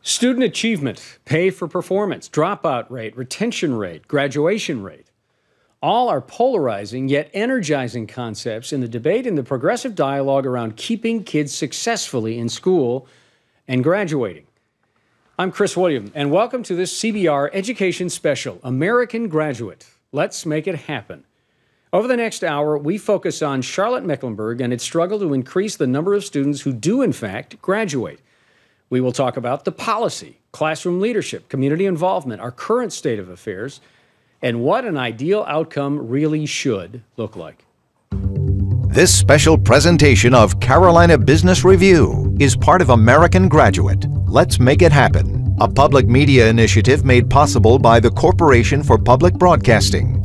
Student achievement, pay for performance, dropout rate, retention rate, graduation rate. All are polarizing yet energizing concepts in the debate and the progressive dialogue around keeping kids successfully in school and graduating. I'm Chris William, and welcome to this CBR Education Special, American Graduate. Let's make it happen. Over the next hour, we focus on Charlotte-Mecklenburg and its struggle to increase the number of students who do, in fact, graduate. We will talk about the policy, classroom leadership, community involvement, our current state of affairs, and what an ideal outcome really should look like. This special presentation of Carolina Business Review is part of American Graduate. Let's make it happen, a public media initiative made possible by the Corporation for Public Broadcasting.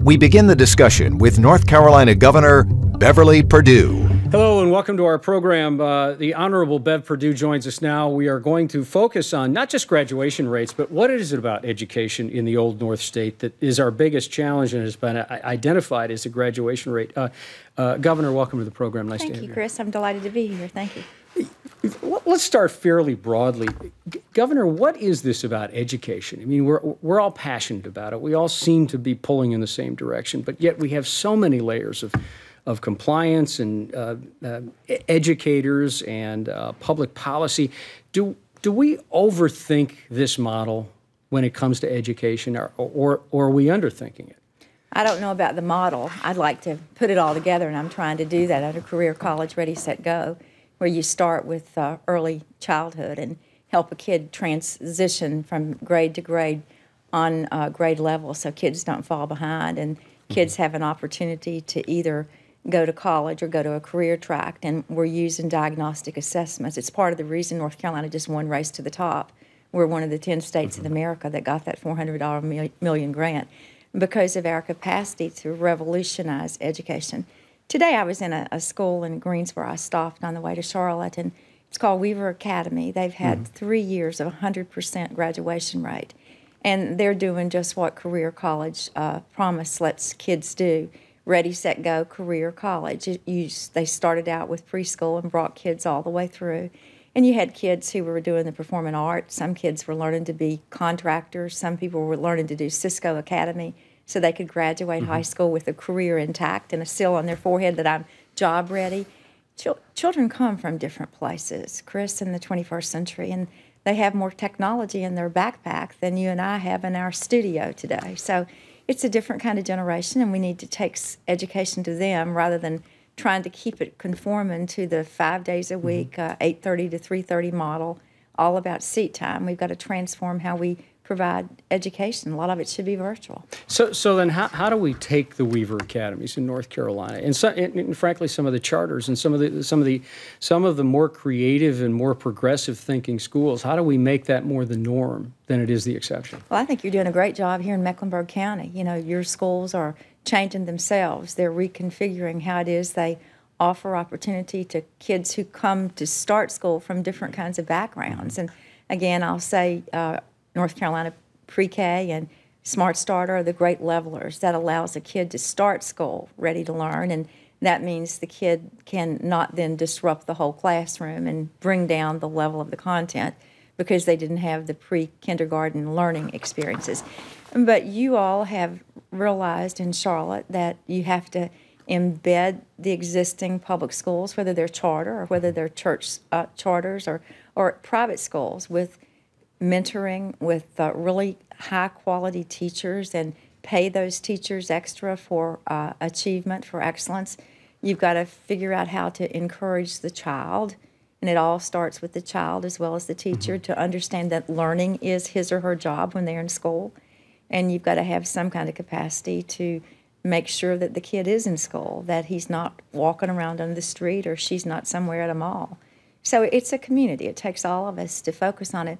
We begin the discussion with North Carolina Governor Beverly Perdue. Hello and welcome to our program. The Honorable Bev Perdue joins us now. We are going to focus on not just graduation rates, but what is it about education in the Old North State that is our biggest challenge and has been identified as a graduation rate. Governor, welcome to the program. Nice to have you. Thank you, Chris. I'm delighted to be here. Thank you. Let's start fairly broadly. Governor, what is this about education? I mean, we're all passionate about it. We all seem to be pulling in the same direction, but yet we have so many layers of compliance and educators and public policy. Do we overthink this model when it comes to education, or are we underthinking it? I don't know about the model. I'd like to put it all together, and I'm trying to do that at a career college, Ready, Set, Go, where you start with early childhood and help a kid transition from grade to grade on grade level so kids don't fall behind and kids have an opportunity to either go to college or go to a career track, and we're using diagnostic assessments. It's part of the reason North Carolina just won Race to the Top. We're one of the 10 states in America that got that $400 million grant because of our capacity to revolutionize education. Today I was in a school in Greensboro. I stopped on the way to Charlotte, and it's called Weaver Academy. They've had 3 years of 100% graduation rate, and they're doing just what Career College Promise lets kids do. Ready, Set, Go, Career College. They started out with preschool and brought kids all the way through. And you had kids who were doing the performing arts. Some kids were learning to be contractors. Some people were learning to do Cisco Academy so they could graduate high school with a career intact and a seal on their forehead that I'm job ready. Children come from different places, Chris, in the 21st century, and they have more technology in their backpack than you and I have in our studio today. So it's a different kind of generation, and we need to take education to them rather than trying to keep it conforming to the 5 days a week, 8:30 to 3:30 model, all about seat time. We've got to transform how we provide education. A lot of it should be virtual. So then how do we take the Weaver Academies in North Carolina and frankly some of the charters and some of the more creative and more progressive thinking schools? How do we make that more the norm than it is the exception? Well, I think you're doing a great job here in Mecklenburg County. You know, your schools are changing themselves. They're reconfiguring how it is they offer opportunity to kids who come to start school from different kinds of backgrounds. And again, I'll say North Carolina Pre-K and Smart Starter are the great levelers. That allows a kid to start school ready to learn, and that means the kid can not then disrupt the whole classroom and bring down the level of the content because they didn't have the pre-kindergarten learning experiences. But you all have realized in Charlotte that you have to embed the existing public schools, whether they're charter or whether they're church charters or private schools, with mentoring, with really high-quality teachers, and pay those teachers extra for achievement, for excellence. You've got to figure out how to encourage the child, and it all starts with the child as well as the teacher to understand that learning is his or her job when they're in school. And you've got to have some kind of capacity to make sure that the kid is in school, that he's not walking around on the street or she's not somewhere at a mall. So it's a community. It takes all of us to focus on it.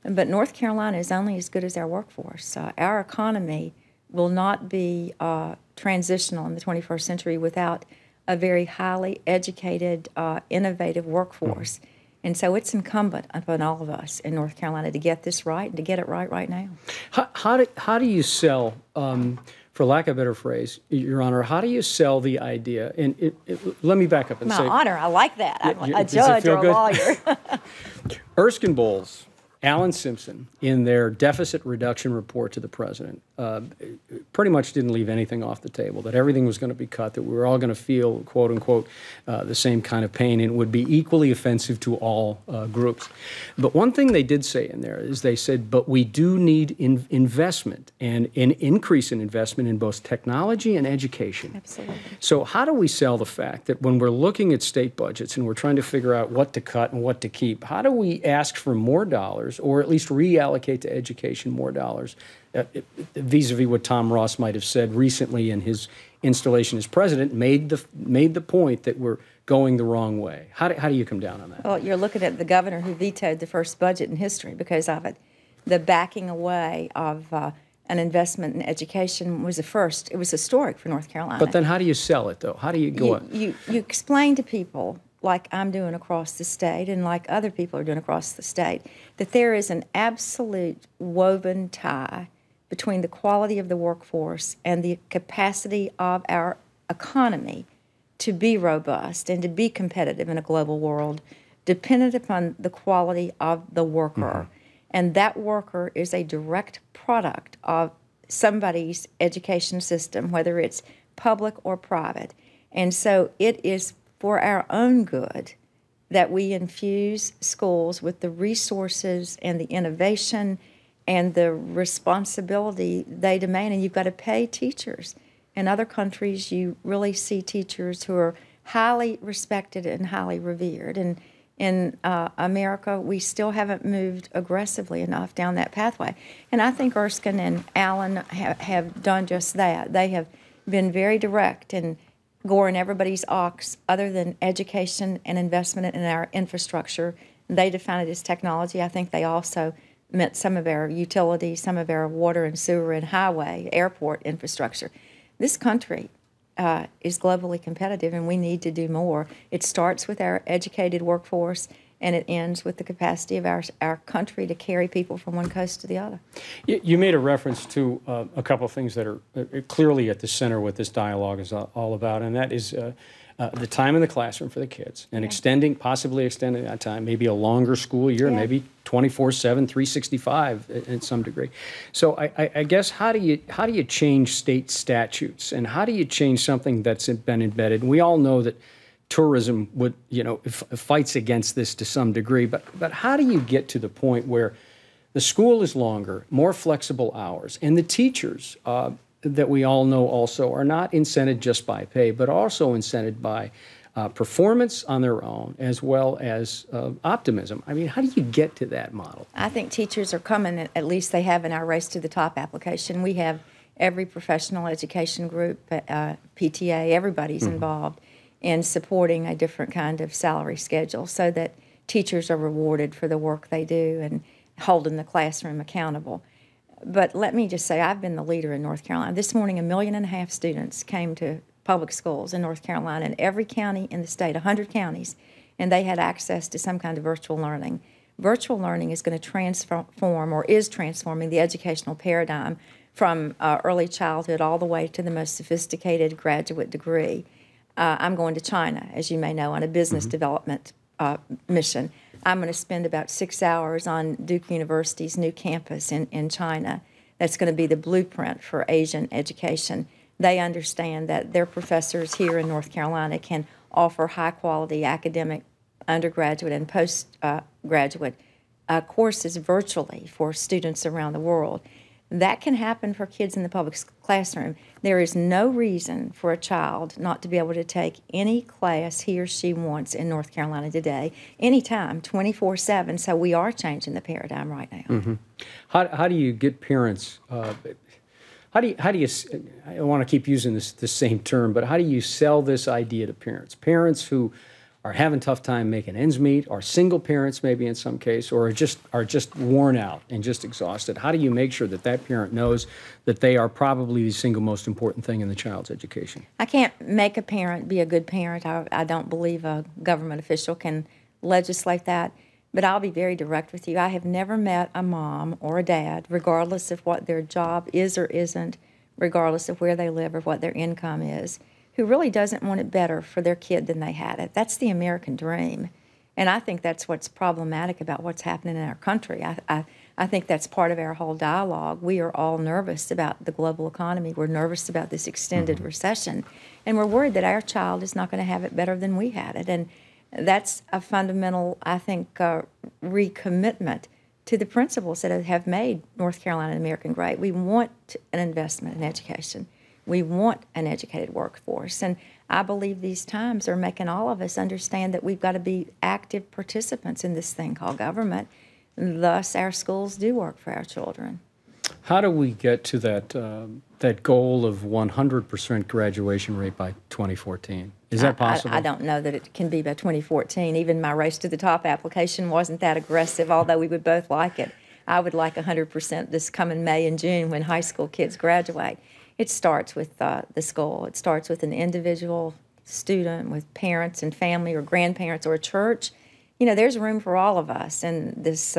But North Carolina is only as good as our workforce. Our economy will not be transitional in the 21st century without a very highly educated, innovative workforce. And so it's incumbent upon all of us in North Carolina to get this right and to get it right now. How do you sell, for lack of a better phrase, Your Honor, how do you sell the idea? And let me back up and say— My honor, I like that. I'm a judge or a lawyer. Erskine Bowles Alan Simpson, in their deficit reduction report to the president, pretty much didn't leave anything off the table, that everything was going to be cut, that we were all going to feel, quote unquote, the same kind of pain, and it would be equally offensive to all groups. But one thing they did say in there is they said, but we do need investment and an increase in investment in both technology and education. Absolutely. So how do we sell the fact that when we're looking at state budgets and we're trying to figure out what to cut and what to keep, how do we ask for more dollars, or at least reallocate to education more dollars, vis-a-vis what Tom Ross might have said recently in his installation as president, made the point that we're going the wrong way? How do you come down on that? Well, you're looking at the governor who vetoed the first budget in history because of it. The backing away of an investment in education was a first. It was historic for North Carolina. But then how do you sell it, though? How do you go up? You explain to people, like I'm doing across the state and like other people are doing across the state, that there is an absolute woven tie between the quality of the workforce and the capacity of our economy to be robust and to be competitive in a global world, dependent upon the quality of the worker. And that worker is a direct product of somebody's education system, whether it's public or private. And so it is for our own good that we infuse schools with the resources and the innovation and the responsibility they demand. And you've got to pay teachers. In other countries, you really see teachers who are highly respected and highly revered. And in America, we still haven't moved aggressively enough down that pathway. And I think Erskine and Allen have done just that. They have been very direct in goring everybody's ox other than education and investment in our infrastructure. They define it as technology. I think they also meant some of our utilities, some of our water and sewer and highway, airport infrastructure. This country is globally competitive, and we need to do more. It starts with our educated workforce, and it ends with the capacity of our country to carry people from one coast to the other. You made a reference to a couple of things that are clearly at the center what this dialogue is all about, and that is the time in the classroom for the kids, and possibly extending that time, maybe a longer school year, maybe 24/7, 365 in some degree. So I guess how do you change state statutes, and how do you change something that's been embedded? And we all know that tourism would, fights against this to some degree, but how do you get to the point where the school is longer, more flexible hours, and the teachers that we all know also are not incented just by pay, but also incented by performance on their own, as well as optimism? I mean, how do you get to that model? I think teachers are coming, at least they have in our Race to the Top application. We have every professional education group, PTA, everybody's involved in supporting a different kind of salary schedule so that teachers are rewarded for the work they do and holding the classroom accountable. But let me just say, I've been the leader in North Carolina. This morning, 1.5 million students came to public schools in North Carolina, in every county in the state, 100 counties, and they had access to some kind of virtual learning. Virtual learning is going to transform, or is transforming, the educational paradigm from early childhood all the way to the most sophisticated graduate degree. I'm going to China, as you may know, on a business development mission. I'm going to spend about 6 hours on Duke University's new campus in China. That's going to be the blueprint for Asian education. They understand that their professors here in North Carolina can offer high-quality academic undergraduate and postgraduate courses virtually for students around the world. That can happen for kids in the public classroom. There is no reason for a child not to be able to take any class he or she wants in North Carolina today, anytime, 24/7. So we are changing the paradigm right now. How do you get parents? How do you? I want to keep using this same term, but how do you sell this idea to parents? Parents who are having a tough time making ends meet, are single parents maybe in some case, or are just worn out and just exhausted. How do you make sure that that parent knows that they are probably the single most important thing in the child's education? I can't make a parent be a good parent. I don't believe a government official can legislate that. But I'll be very direct with you. I have never met a mom or a dad, regardless of what their job is or isn't, regardless of where they live or what their income is, who really doesn't want it better for their kid than they had it. That's the American dream. And I think that's what's problematic about what's happening in our country. I think that's part of our whole dialogue. We are all nervous about the global economy. We're nervous about this extended recession. And we're worried that our child is not going to have it better than we had it. And that's a fundamental, I think, recommitment to the principles that have made North Carolina and American great. We want an investment in education. We want an educated workforce. And I believe these times are making all of us understand that we've got to be active participants in this thing called government. And thus, our schools do work for our children. How do we get to that goal of 100% graduation rate by 2014? Is that possible? I don't know that it can be by 2014. Even my Race to the Top application wasn't that aggressive, although we would both like it. I would like 100% this coming May and June when high school kids graduate. It starts with the school. It starts with an individual student, with parents and family or grandparents or a church. You know, there's room for all of us in this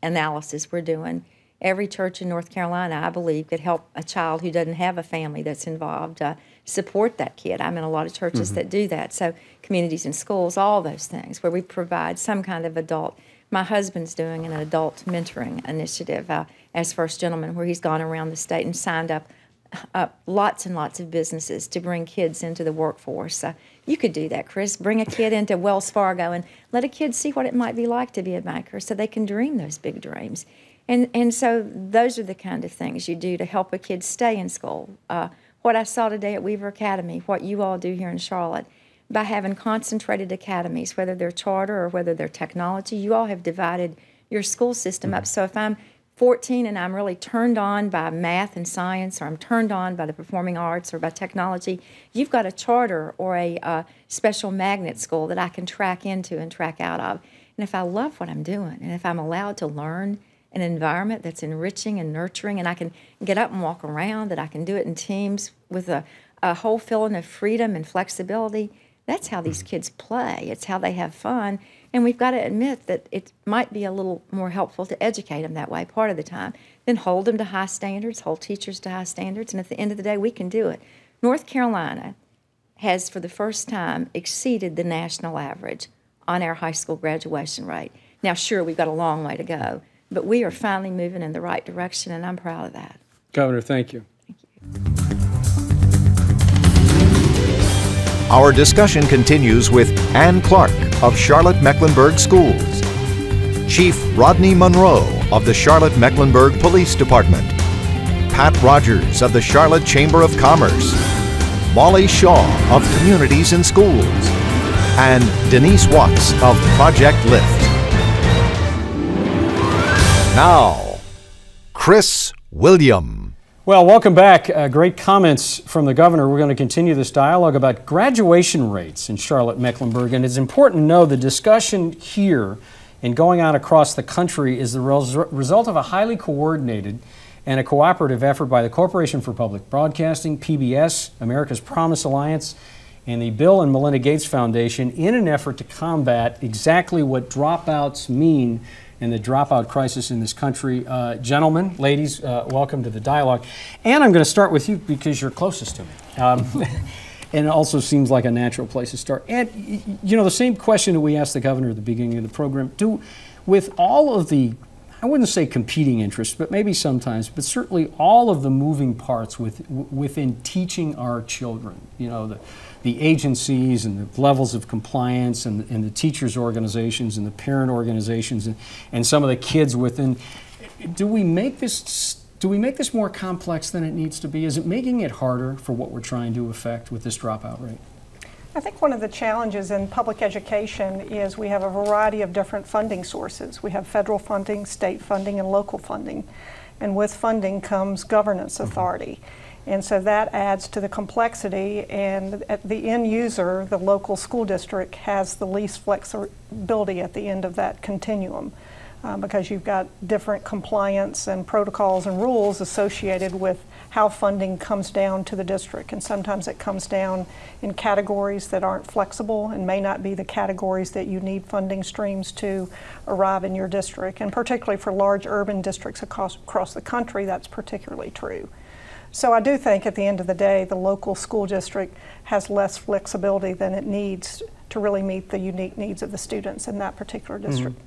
analysis we're doing. Every church in North Carolina, I believe, could help a child who doesn't have a family that's involved support that kid. I'm in a lot of churches that do that. So communities and schools, all those things where we provide some kind of adult. My husband's doing an adult mentoring initiative as First Gentleman, where he's gone around the state and signed up lots and lots of businesses to bring kids into the workforce. You could do that, Chris. Bring a kid into Wells Fargo and let a kid see what it might be like to be a banker so they can dream those big dreams. And so those are the kind of things you do to help a kid stay in school. What I saw today at Weaver Academy, what you all do here in Charlotte, by having concentrated academies, whether they're charter or whether they're technology, you all have divided your school system up. So if I'm 14 and I'm really turned on by math and science, or I'm turned on by the performing arts or by technology, you've got a charter or a special magnet school that I can track into and track out of. And if I love what I'm doing, and if I'm allowed to learn an environment that's enriching and nurturing, and I can get up and walk around, that I can do it in teams with a whole feeling of freedom and flexibility, that's how these kids play. It's how they have fun. And we've got to admit that it might be a little more helpful to educate them that way part of the time, then hold them to high standards, hold teachers to high standards, and at the end of the day, we can do it. North Carolina has, for the first time, exceeded the national average on our high school graduation rate. Now, sure, we've got a long way to go, but we are finally moving in the right direction, and I'm proud of that. Governor, thank you. Thank you. Our discussion continues with Ann Clark of Charlotte-Mecklenburg Schools, Chief Rodney Monroe of the Charlotte-Mecklenburg Police Department, Pat Rogers of the Charlotte Chamber of Commerce, Molly Shaw of Communities and Schools, and Denise Watts of Project Lift. Now, Chris William. Well, welcome back. Great comments from the governor. We're going to continue this dialogue about graduation rates in Charlotte-Mecklenburg. And it's important to know the discussion here and going on across the country is the result of a highly coordinated and a cooperative effort by the Corporation for Public Broadcasting, PBS, America's Promise Alliance, and the Bill and Melinda Gates Foundation in an effort to combat exactly what dropouts mean and the dropout crisis in this country. Gentlemen, ladies, welcome to the dialogue. And I'm going to start with you because you're closest to me. And it also seems like a natural place to start. And, you know, the same question that we asked the governor at the beginning of the program, with all of the, I wouldn't say competing interests, but maybe sometimes, but certainly all of the moving parts within teaching our children, you know, the agencies and the levels of compliance and the teachers' organizations and the parent organizations and some of the kids within. Do we make this more complex than it needs to be? Is it making it harder for what we're trying to affect with this dropout rate? I think one of the challenges in public education is we have a variety of different funding sources. We have federal funding, state funding, and local funding. And with funding comes governance authority. And so that adds to the complexity, and at the end user, the local school district has the least flexibility at the end of that continuum because you've got different compliance and protocols and rules associated with how funding comes down to the district. And sometimes it comes down in categories that aren't flexible and may not be the categories that you need funding streams to arrive in your district. And particularly for large urban districts across the country, that's particularly true. So I do think at the end of the day, the local school district has less flexibility than it needs to really meet the unique needs of the students in that particular district.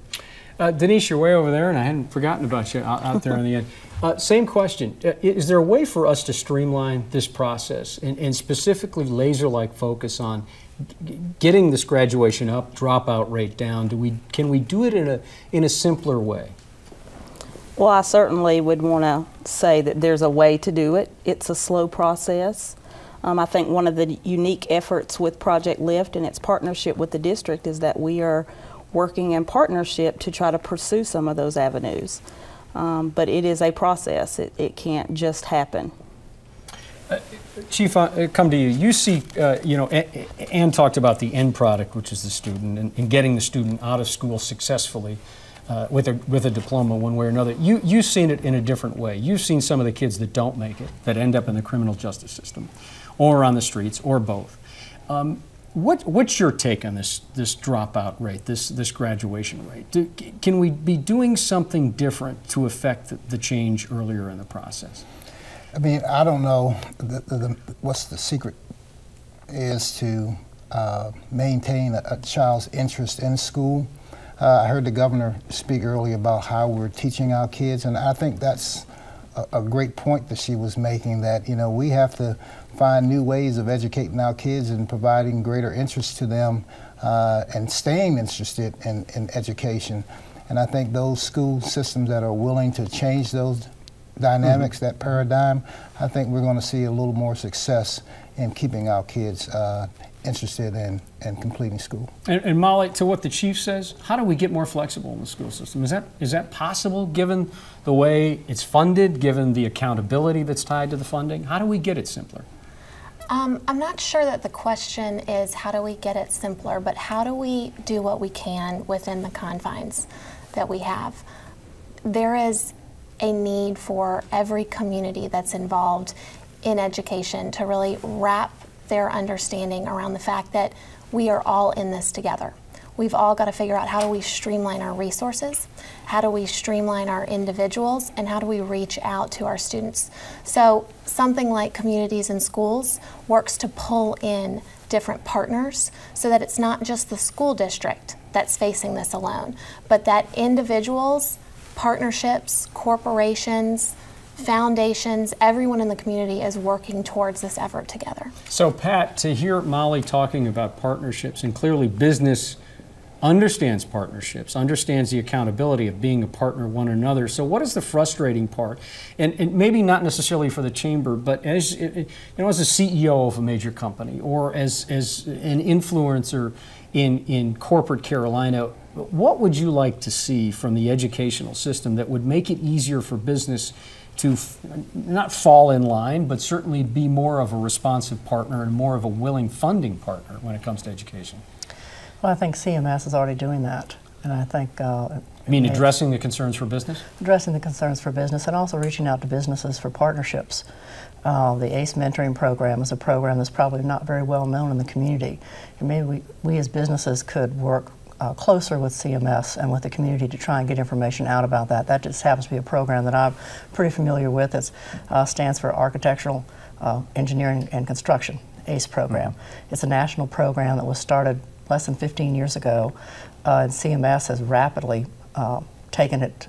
Denise, you're way over there, and I hadn't forgotten about you out there on the end. Same question. Is there a way for us to streamline this process and specifically laser-like focus on getting this graduation up, dropout rate down? Can we do it in a simpler way? Well, I certainly would want to say that there's a way to do it. It's a slow process. I think one of the unique efforts with Project Lift and its partnership with the district is that we are working in partnership to try to pursue some of those avenues. But it is a process. It can't just happen. Chief, I come to you. You see, Ann talked about the end product, which is the student, and getting the student out of school successfully with a diploma one way or another. You've seen it in a different way. You've seen some of the kids that don't make it, that end up in the criminal justice system, or on the streets, or both. What's your take on this dropout rate, this graduation rate? Can we be doing something different to affect the change earlier in the process? I mean, I don't know what's the secret is to maintain a child's interest in school. I heard the governor speak earlier about how we're teaching our kids, and I think that's a great point that she was making, that we have to find new ways of educating our kids and providing greater interest to them and staying interested in education. And I think those school systems that are willing to change those dynamics, that paradigm, I think we're going to see a little more success in keeping our kids interested in completing school. And Molly, to what the chief says, how do we get more flexible in the school system? Is that possible, given the way it's funded, given the accountability that's tied to the funding? How do we get it simpler? I'm not sure that the question is how do we get it simpler, but how do we do what we can within the confines that we have? There is a need for every community that's involved in education to really wrap their understanding around the fact that we are all in this together. We've all got to figure out how do we streamline our resources, how do we streamline our individuals, and how do we reach out to our students. So something like Communities in Schools works to pull in different partners so that it's not just the school district that's facing this alone, but that individuals, partnerships, corporations, foundations, everyone in the community is working towards this effort together. So Pat, to hear Molly talking about partnerships, and clearly business understands partnerships, understands the accountability of being a partner one another. So what is the frustrating part? And maybe not necessarily for the chamber, but as as a CEO of a major company, or as an influencer in corporate Carolina, what would you like to see from the educational system that would make it easier for business to not fall in line, but certainly be more of a responsive partner and more of a willing funding partner when it comes to education? Well, I think CMS is already doing that, and I think you mean addressing the concerns for business? Addressing the concerns for business, and also reaching out to businesses for partnerships. The ACE mentoring program is a program that's probably not very well known in the community, and maybe we as businesses could work closer with CMS and with the community to try and get information out about that. That just happens to be a program that I'm pretty familiar with. It stands for Architectural Engineering and Construction, ACE program. It's a national program that was started less than 15 years ago, and CMS has rapidly taken it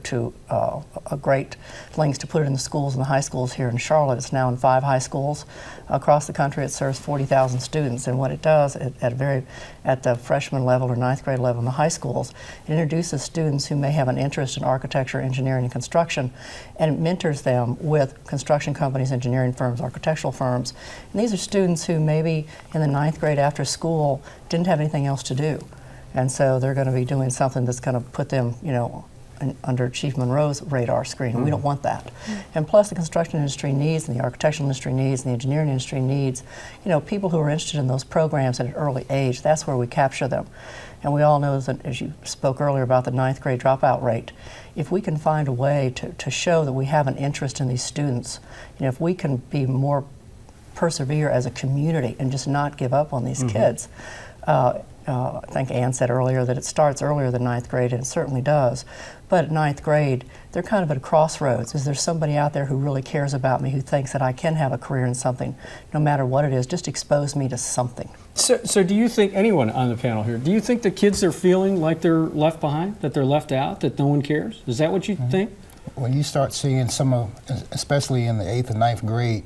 to a great lengths to put it in the schools and the high schools here in Charlotte. It's now in 5 high schools across the country. It serves 40,000 students, and what it does at the freshman level or 9th grade level in the high schools, it introduces students who may have an interest in architecture, engineering, and construction, and it mentors them with construction companies, engineering firms, architectural firms. And these are students who maybe in the 9th grade after school didn't have anything else to do, and so they're going to be doing something that's going to put them, under Chief Monroe's radar screen. We don't want that. And plus the construction industry needs, and the architectural industry needs, and the engineering industry needs, people who are interested in those programs at an early age. That's where we capture them. And we all know that, as you spoke earlier about the 9th grade dropout rate, if we can find a way to show that we have an interest in these students, if we can be more persevere as a community and just not give up on these kids, I think Ann said earlier that it starts earlier than ninth grade, and it certainly does. But at ninth grade, they're kind of at a crossroads. Is there somebody out there who really cares about me, who thinks that I can have a career in something, no matter what it is, just expose me to something? So do you think, anyone on the panel here, do you think the kids are feeling like they're left behind, that they're left out, that no one cares? Is that what you think? When you start seeing some of, especially in the 8th and 9th grade,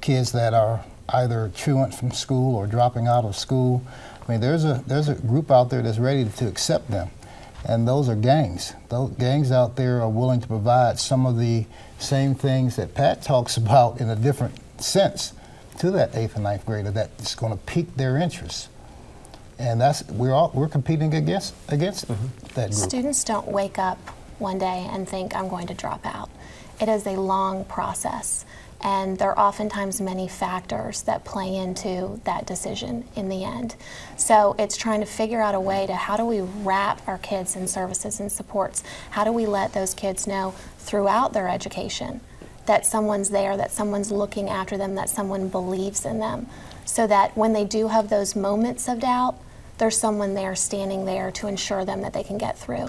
kids that are either truant from school or dropping out of school, I mean, there's a group out there that's ready to accept them, and those are gangs. Those gangs out there are willing to provide some of the same things that Pat talks about in a different sense to that 8th and 9th grader that's going to pique their interest. And we're competing against that group. Students don't wake up one day and think, I'm going to drop out. It is a long process, and there are oftentimes many factors that play into that decision in the end. So it's trying to figure out a way to, how do we wrap our kids in services and supports? How do we let those kids know throughout their education that someone's there, that someone's looking after them, that someone believes in them, so that when they do have those moments of doubt, there's someone there standing there to ensure them that they can get through.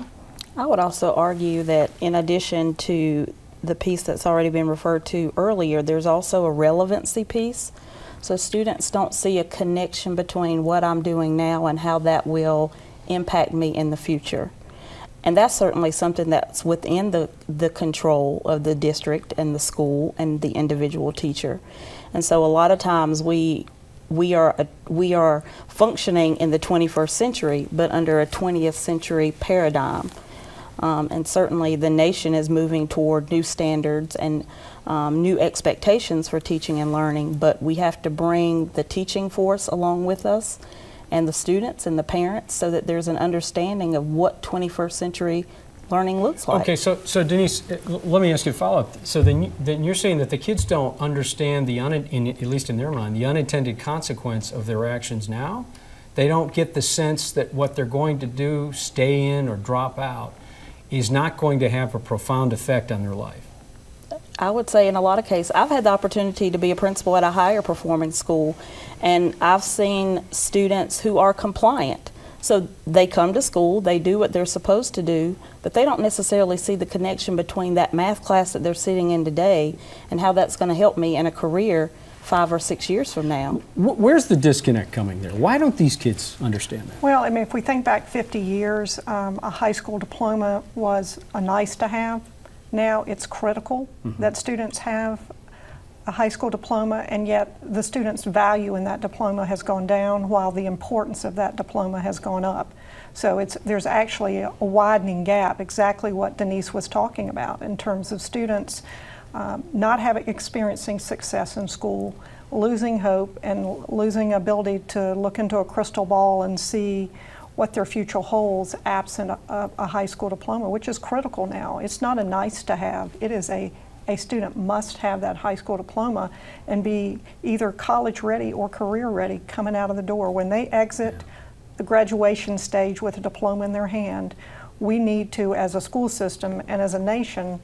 I would also argue that in addition to the piece that's already been referred to earlier, there's also a relevancy piece. So students don't see a connection between what I'm doing now and how that will impact me in the future. And that's certainly something that's within the control of the district and the school and the individual teacher. And so a lot of times we are functioning in the 21st century, but under a 20th century paradigm. And certainly the nation is moving toward new standards and new expectations for teaching and learning, but we have to bring the teaching force along with us, and the students and the parents, so that there's an understanding of what 21st century learning looks like. Okay, so Denise, let me ask you a follow-up. So then you're saying that the kids don't understand, at least in their mind, the unintended consequence of their actions now? They don't get the sense that what they're going to do, stay in or drop out, is not going to have a profound effect on their life? I would say in a lot of cases, I've had the opportunity to be a principal at a higher performing school, and I've seen students who are compliant. So they come to school, they do what they're supposed to do, but they don't necessarily see the connection between that math class that they're sitting in today and how that's going to help me in a career 5 or 6 years from now. Where's the disconnect coming there? Why don't these kids understand that? Well, I mean, if we think back 50 years, a high school diploma was a nice to have. Now it's critical that students have a high school diploma, and yet the students' value in that diploma has gone down while the importance of that diploma has gone up. So there's actually a widening gap, exactly what Denise was talking about, in terms of students not experiencing success in school, losing hope, and losing ability to look into a crystal ball and see what their future holds absent a high school diploma, which is critical now. It's not a nice to have. It is a student must have that high school diploma and be either college ready or career ready coming out of the door. When they exit the graduation stage with a diploma in their hand, we need to, as a school system and as a nation,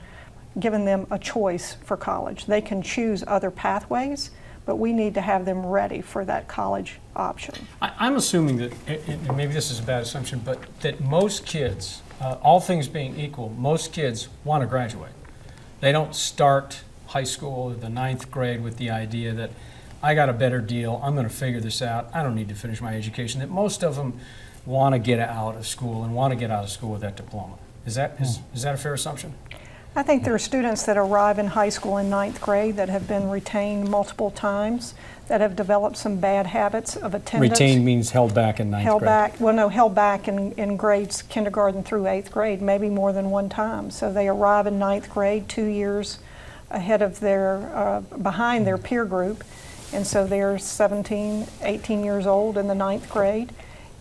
giving them a choice for college. They can choose other pathways, but we need to have them ready for that college option. I'm assuming that, and maybe this is a bad assumption, but that most kids, all things being equal, most kids want to graduate. They don't start high school or the 9th grade with the idea that I got a better deal, I'm going to figure this out, I don't need to finish my education. That most of them want to get out of school and want to get out of school with that diploma. Is that a fair assumption? I think there are students that arrive in high school in 9th grade that have been retained multiple times, that have developed some bad habits of attendance. Retained means held back in 9th grade. Held back in grades kindergarten through 8th grade, maybe more than one time. So they arrive in 9th grade 2 years ahead of behind their peer group, and so they're 17, 18 years old in the 9th grade.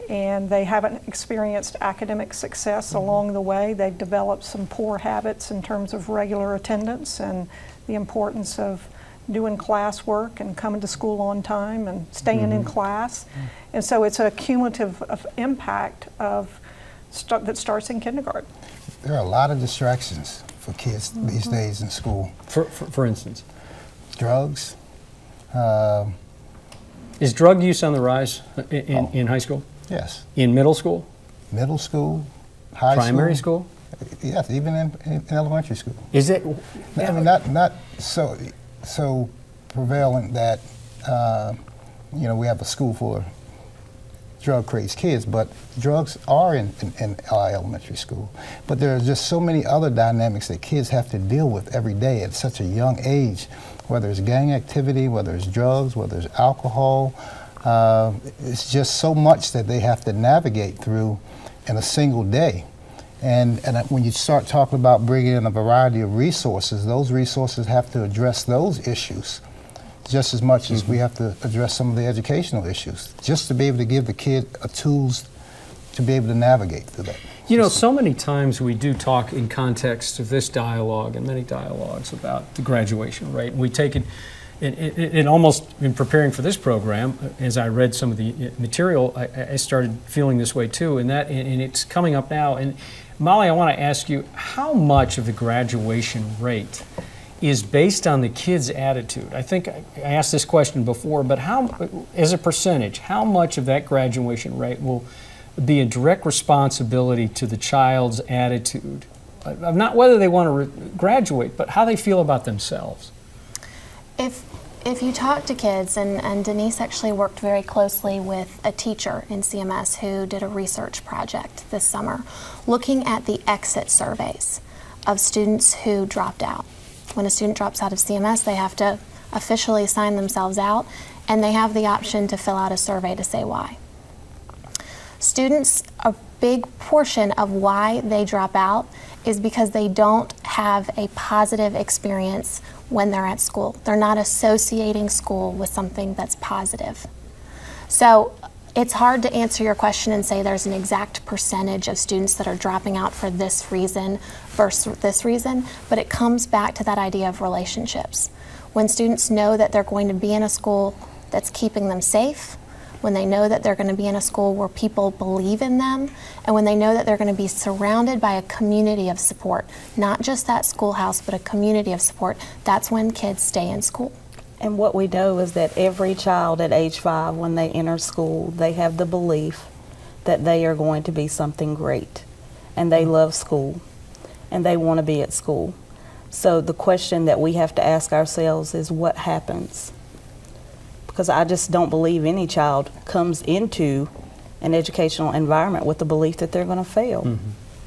And they haven't experienced academic success along the way. They've developed some poor habits in terms of regular attendance and the importance of doing classwork and coming to school on time and staying in class. And so it's a cumulative impact that starts in kindergarten. There are a lot of distractions for kids these days in school. For instance? Drugs, Is drug use on the rise in high school? Yes. In middle school? Middle school, high Primary school? Yes, even in elementary school. Is it? I mean, not so prevalent that you know, we have a school for drug crazed kids, but drugs are in our elementary school. But there are just so many other dynamics that kids have to deal with every day at such a young age, whether it's gang activity, whether it's drugs, whether it's alcohol. It's just so much that they have to navigate through in a single day. And when you start talking about bringing in a variety of resources, those resources have to address those issues just as much as we have to address some of the educational issues, just to be able to give the kid tools to be able to navigate through that. You know, so many times we do talk in context of this dialogue and many dialogues about the graduation rate. We take it, and almost in preparing for this program, as I read some of the material, I started feeling this way too, and it's coming up now. And Molly, I want to ask you, how much of the graduation rate is based on the kid's attitude? I think I asked this question before, but how, as a percentage, how much of that graduation rate will be a direct responsibility to the child's attitude? Not whether they want to graduate, but how they feel about themselves. If you talk to kids, and Denise actually worked very closely with a teacher in CMS who did a research project this summer, looking at the exit surveys of students who dropped out. When a student drops out of CMS, they have to officially sign themselves out, and they have the option to fill out a survey to say why. Students, a big portion of why they drop out is because they don't have a positive experience when they're at school. They're not associating school with something that's positive. So it's hard to answer your question and say there's an exact percentage of students that are dropping out for this reason versus this reason, but it comes back to that idea of relationships. When students know that they're going to be in a school that's keeping them safe, when they know that they're going to be in a school where people believe in them, and when they know that they're going to be surrounded by a community of support, not just that schoolhouse, but a community of support, that's when kids stay in school. And what we know is that every child at age 5, when they enter school, they have the belief that they are going to be something great, and they love school, and they want to be at school. So the question that we have to ask ourselves is, what happens? Because I just don't believe any child comes into an educational environment with the belief that they're going to fail.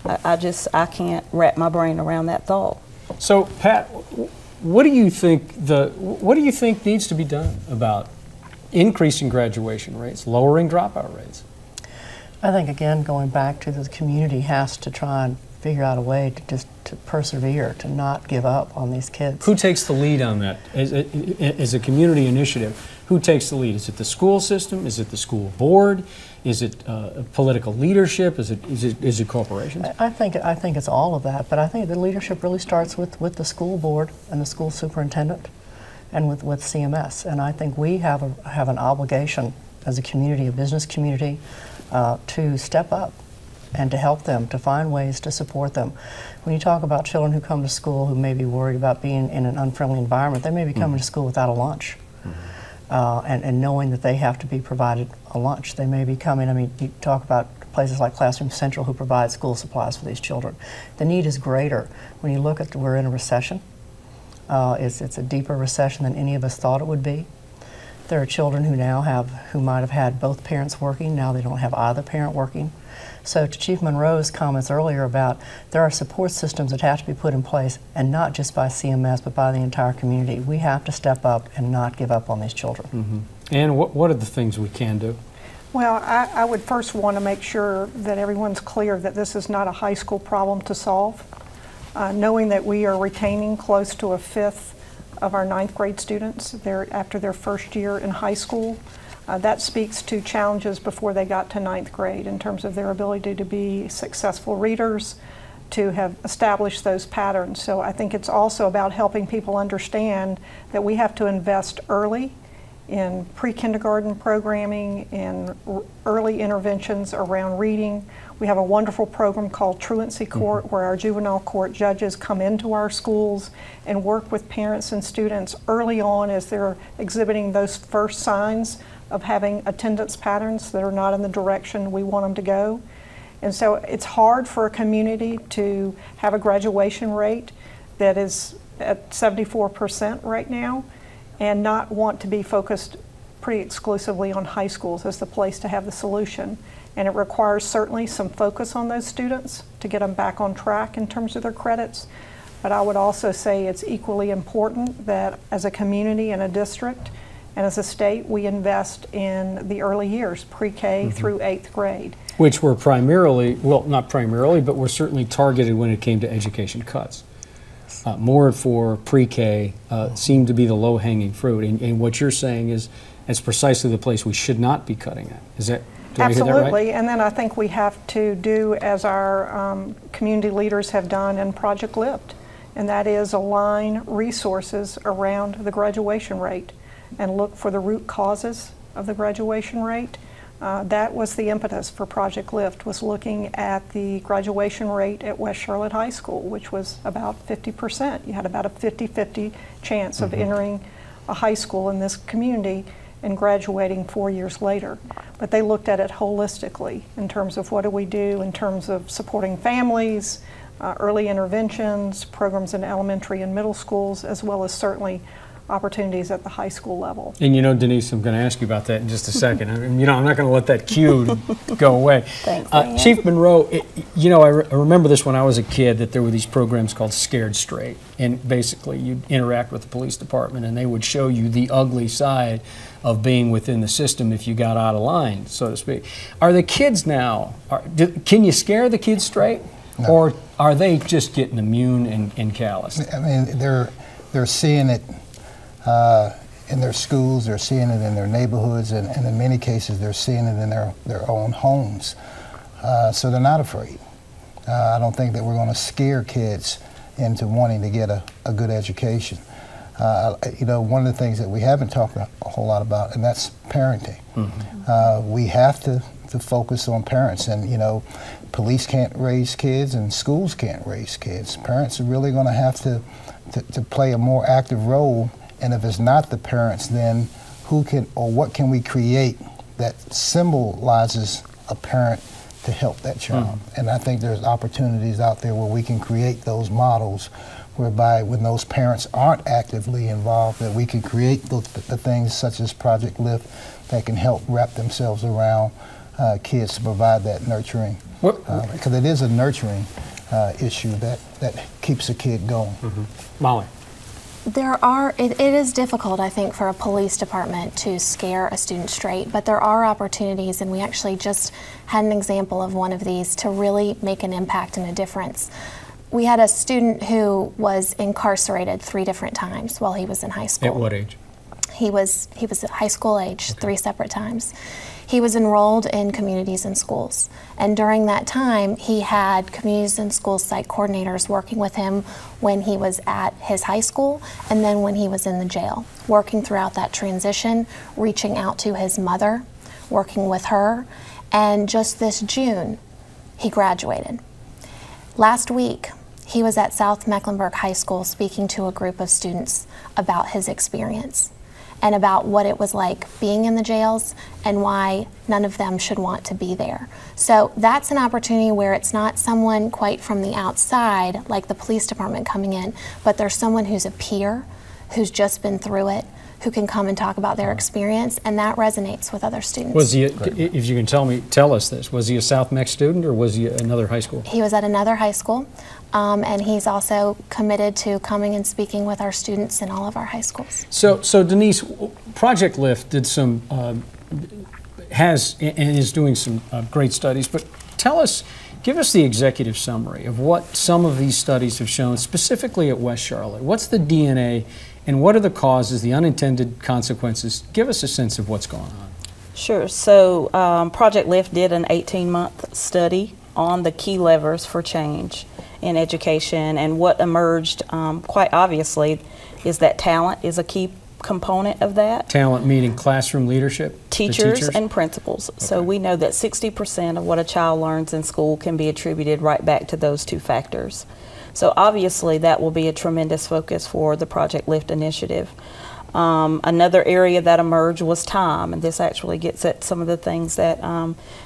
I can't wrap my brain around that thought. So, Pat, what do you think needs to be done about increasing graduation rates, lowering dropout rates? I think, again, going back to the community has to try and figure out a way to persevere, to not give up on these kids. Who takes the lead on that as a community initiative? Who takes the lead? Is it the school system? Is it the school board? Is it political leadership? Is it corporations? I think it's all of that, but I think the leadership really starts with the school board and the school superintendent, and with CMS. And I think we have an obligation as a community, a business community, to step up and to help them, to find ways to support them. When you talk about children who come to school who may be worried about being in an unfriendly environment, they may be coming to school without a lunch. And knowing that they have to be provided a lunch. They may be coming, I mean, you talk about places like Classroom Central who provide school supplies for these children. The need is greater. When you look at, we're in a recession. It's a deeper recession than any of us thought it would be. There are children who might have had both parents working, now they don't have either parent working. So to Chief Monroe's comments earlier about there are support systems that have to be put in place, and not just by CMS, but by the entire community. We have to step up and not give up on these children. And what are the things we can do? Well, I would first want to make sure that everyone's clear that this is not a high school problem to solve. Knowing that we are retaining close to a fifth of our 9th grade students after their first year in high school. That speaks to challenges before they got to 9th grade in terms of their ability to be successful readers, to have established those patterns. So I think it's also about helping people understand that we have to invest early in pre-kindergarten programming, in early interventions around reading. We have a wonderful program called Truancy Court, where our juvenile court judges come into our schools and work with parents and students early on as they're exhibiting those first signs of having attendance patterns that are not in the direction we want them to go. And so it's hard for a community to have a graduation rate that is at 74% right now and not want to be focused pretty exclusively on high schools as the place to have the solution. And it requires certainly some focus on those students to get them back on track in terms of their credits. But I would also say it's equally important that as a community and a district and as a state, we invest in the early years, pre-K through 8th grade. Which were primarily, well, not primarily, but were certainly targeted when it came to education cuts. More for pre-K seemed to be the low-hanging fruit. And what you're saying is it's precisely the place we should not be cutting at. Is that, do I hear that right? Absolutely, and then I think we have to do as our community leaders have done in Project Lift, and that is align resources around the graduation rate and look for the root causes of the graduation rate. That was the impetus for Project Lift, was looking at the graduation rate at West Charlotte High School, which was about 50%. You had about a 50-50 chance of entering a high school in this community and graduating 4 years later. But they looked at it holistically in terms of what do we do in terms of supporting families, early interventions, programs in elementary and middle schools, as well as certainly opportunities at the high school level. And you know, Denise, I'm going to ask you about that in just a second. I mean, you know, I'm not going to let that cue go away. Thanks, Chief Monroe, you know, I remember this when I was a kid, that there were these programs called Scared Straight. And basically, you'd interact with the police department and they would show you the ugly side of being within the system if you got out of line, so to speak. Are the kids now, can you scare the kids straight? No. Or are they just getting immune and calloused? I mean, they're seeing it in their schools, they're seeing it in their neighborhoods, and in many cases they're seeing it in their own homes. So they're not afraid. I don't think that we're going to scare kids into wanting to get a good education. You know, one of the things that we haven't talked a whole lot about, and that's parenting. We have to focus on parents, and you know, police can't raise kids and schools can't raise kids. Parents are really going to have to play a more active role. And if it's not the parents, then who can or what can we create that symbolizes a parent to help that child? And I think there's opportunities out there where we can create those models whereby when those parents aren't actively involved, that we can create the things such as Project Lift that can help wrap themselves around kids to provide that nurturing. Because it is a nurturing issue that keeps a kid going. Molly. It is difficult, I think, for a police department to scare a student straight, but there are opportunities, and we actually just had an example of one of these to really make an impact and a difference. We had a student who was incarcerated 3 different times while he was in high school. At what age? He was at high school age, 3 separate times. He was enrolled in communities and schools, and during that time he had communities and school site coordinators working with him when he was at his high school and then when he was in the jail, working throughout that transition, reaching out to his mother, working with her, and just this June he graduated. Last week he was at South Mecklenburg High School speaking to a group of students about his experience and about what it was like being in the jails and why none of them should want to be there. So that's an opportunity where it's not someone quite from the outside, like the police department coming in, but there's someone who's a peer, who's just been through it, who can come and talk about their experience, and that resonates with other students. Was he, if you can tell us this, was he a South Meck student or was he another high school? He was at another high school, and he's also committed to coming and speaking with our students in all of our high schools. So Denise, Project Lift did some, has and is doing some great studies, but tell us, give us the executive summary of what some of these studies have shown, specifically at West Charlotte. What's the DNA and what are the causes, the unintended consequences? Give us a sense of what's going on. Sure. So Project Lift did an 18-month study on the key levers for change in education, and what emerged quite obviously is that talent is a key component of that. Talent meaning classroom leadership? Teachers and principals. Okay. So we know that 60% of what a child learns in school can be attributed right back to those 2 factors. So obviously that will be a tremendous focus for the Project Lift initiative. Another area that emerged was time, and this actually gets at some of the things that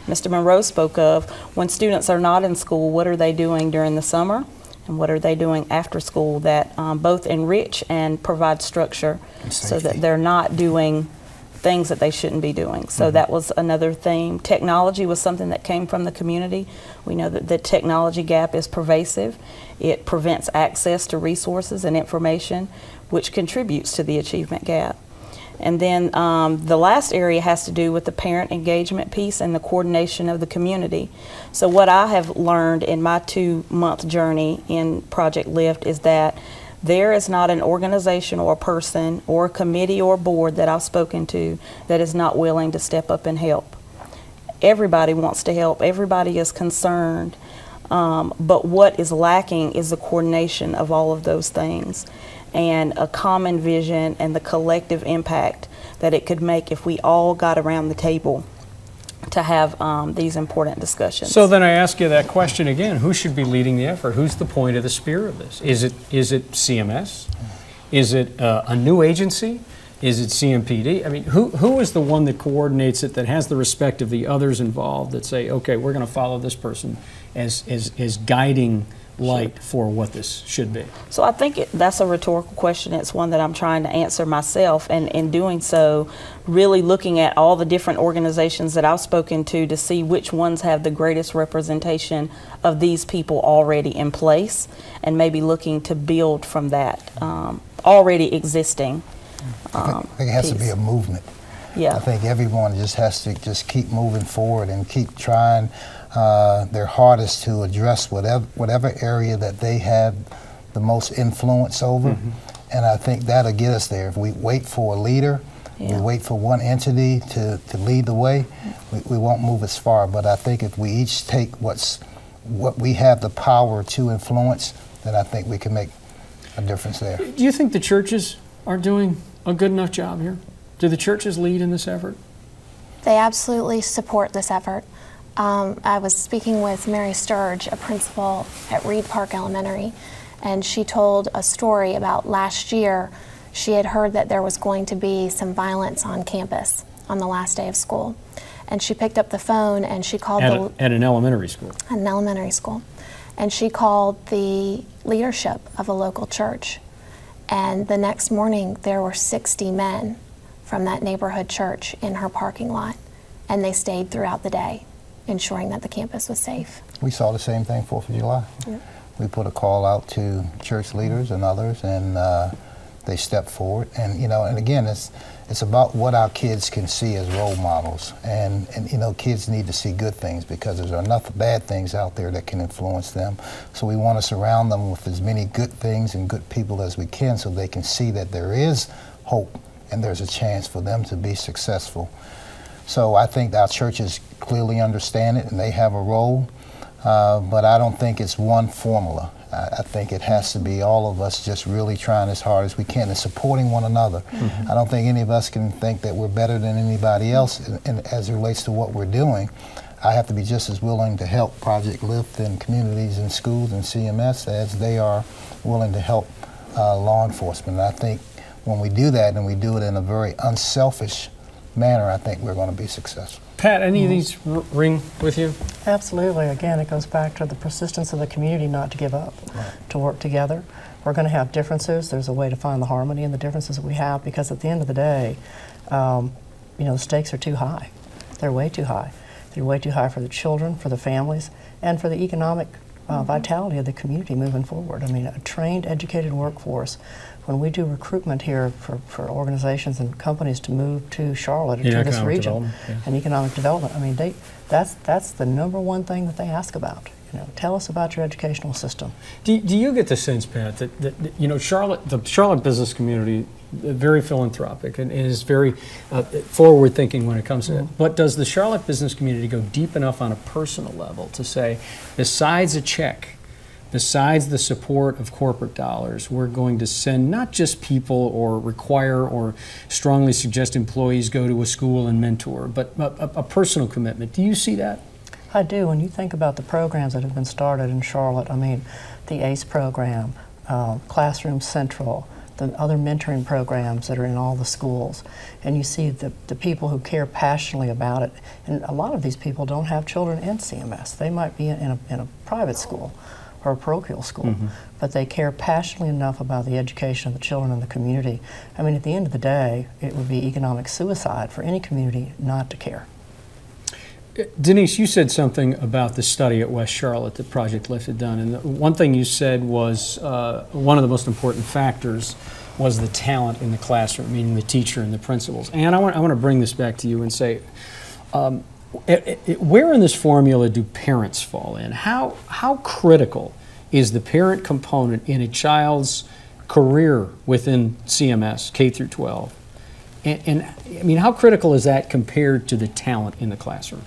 Mr. Monroe spoke of. When students are not in school, what are they doing during the summer, and what are they doing after school that both enrich and provide structure so that they're not doing things that they shouldn't be doing. So that was another theme. Technology was something that came from the community. We know that the technology gap is pervasive. It prevents access to resources and information, which contributes to the achievement gap. And then the last area has to do with the parent engagement piece and the coordination of the community. So what I have learned in my 2-month journey in Project Lift is that there is not an organization or a person or a committee or board that I've spoken to that is not willing to step up and help. Everybody wants to help, everybody is concerned, but what is lacking is the coordination of all of those things and a common vision and the collective impact that it could make if we all got around the table to have these important discussions. So then I ask you that question again: who should be leading the effort? Who's the point of the spear of this? Is it CMS? Is it a new agency? Is it CMPD? I mean, who is the one that coordinates it, that has the respect of the others involved, that say, okay, we're going to follow this person as guiding light for what this should be? So I think that's a rhetorical question. It's one that I'm trying to answer myself, and in doing so, really looking at all the different organizations that I've spoken to see which ones have the greatest representation of these people already in place, and maybe looking to build from that already existing I think it has to be a movement. Yeah. I think everyone just has to just keep moving forward and keep trying their hardest to address whatever area that they have the most influence over. And I think that'll get us there. If we wait for a leader, we wait for one entity to lead the way, we won't move as far. But I think if we each take what we have the power to influence, then I think we can make a difference there. Do you think the churches are doing a good enough job here? Do the churches lead in this effort? They absolutely support this effort. I was speaking with Mary Sturge, a principal at Reed Park Elementary, and she told a story about last year. She had heard that there was going to be some violence on campus on the last day of school. And she picked up the phone and she called at an elementary school. At an elementary school. And she called the leadership of a local church. And the next morning there were 60 men from that neighborhood church in her parking lot. And they stayed throughout the day, ensuring that the campus was safe. We saw the same thing 4th of July. Yep. We put a call out to church leaders and others, and they stepped forward. And and again, it's about what our kids can see as role models. And kids need to see good things, because there's enough bad things out there that can influence them. So we want to surround them with as many good things and good people as we can, so they can see that there is hope and there's a chance for them to be successful. So I think our churches clearly understand it, and they have a role, but I don't think it's one formula. I think it has to be all of us just really trying as hard as we can and supporting one another. I don't think any of us can think that we're better than anybody else as it relates to what we're doing. I have to be just as willing to help Project Lift in communities and schools and CMS as they are willing to help law enforcement. And I think when we do that, and we do it in a very unselfish manner, I think we're going to be successful. Pat, any of these ring with you? Absolutely. Again, it goes back to the persistence of the community not to give up, to work together. We're going to have differences. There's a way to find the harmony in the differences that we have, because at the end of the day, the stakes are too high. They're way too high. They're way too high for the children, for the families, and for the economic vitality of the community moving forward. I mean, a trained, educated workforce. When we do recruitment here for organizations and companies to move to Charlotte or to this region, and economic development, I mean, that's the number one thing that they ask about. Tell us about your educational system. Do you get the sense, Pat, that the Charlotte business community, very philanthropic and is very forward-thinking when it comes to it, but does the Charlotte business community go deep enough on a personal level to say, besides a check, besides the support of corporate dollars, we're going to send not just people or require or strongly suggest employees go to a school and mentor, but a personal commitment? Do you see that? I do. When you think about the programs that have been started in Charlotte, I mean, the ACE program, Classroom Central, the other mentoring programs that are in all the schools, and you see the people who care passionately about it. And a lot of these people don't have children in CMS. They might be in a private school or a parochial school, but they care passionately enough about the education of the children in the community. I mean, at the end of the day, it would be economic suicide for any community not to care. Denise, you said something about the study at West Charlotte that Project Lift had done, and one thing you said was one of the most important factors was the talent in the classroom, meaning the teacher and the principals. And I want to bring this back to you and say, where in this formula do parents fall in? How critical is the parent component in a child's career within CMS, K through 12? And I mean, how critical is that compared to the talent in the classroom?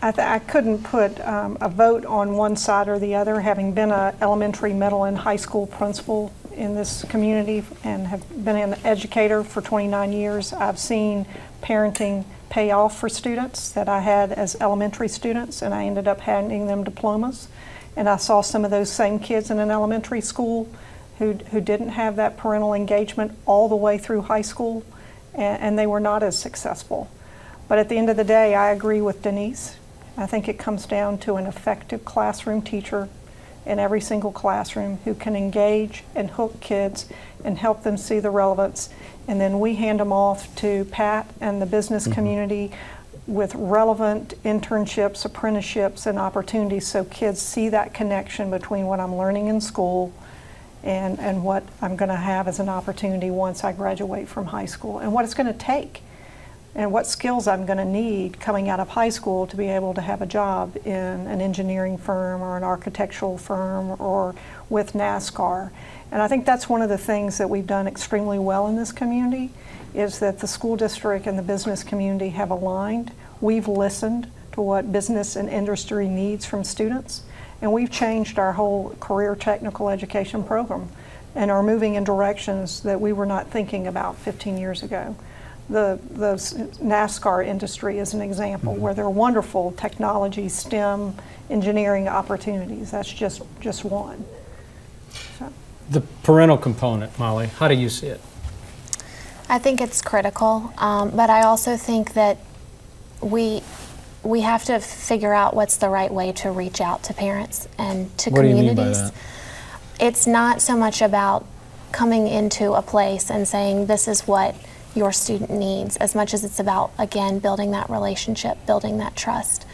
I couldn't put a vote on one side or the other, having been an elementary, middle, and high school principal in this community and have been an educator for 29 years. I've seen parenting pay off for students that I had as elementary students, and I ended up handing them diplomas. And I saw some of those same kids in an elementary school who didn't have that parental engagement all the way through high school, and they were not as successful. But at the end of the day, I agree with Denise. I think it comes down to an effective classroom teacher in every single classroom who can engage and hook kids and help them see the relevance. And then we hand them off to Pat and the business community with relevant internships, apprenticeships, and opportunities so kids see that connection between what I'm learning in school and what I'm going to have as an opportunity once I graduate from high school, and what it's going to take, and what skills I'm going to need coming out of high school to be able to have a job in an engineering firm or an architectural firm or with NASCAR. And I think that's one of the things that we've done extremely well in this community, is that the school district and the business community have aligned. We've listened to what business and industry needs from students, and we've changed our whole career technical education program and are moving in directions that we were not thinking about 15 years ago. The NASCAR industry is an example where there are wonderful technology, STEM, engineering opportunities. That's just one. So. The parental component, Molly, how do you see it? I think it's critical, but I also think that we have to figure out what's the right way to reach out to parents and to communities. What do you mean by that? It's not so much about coming into a place and saying this is what your student needs, as much as it's about, again, building that relationship, building that trust.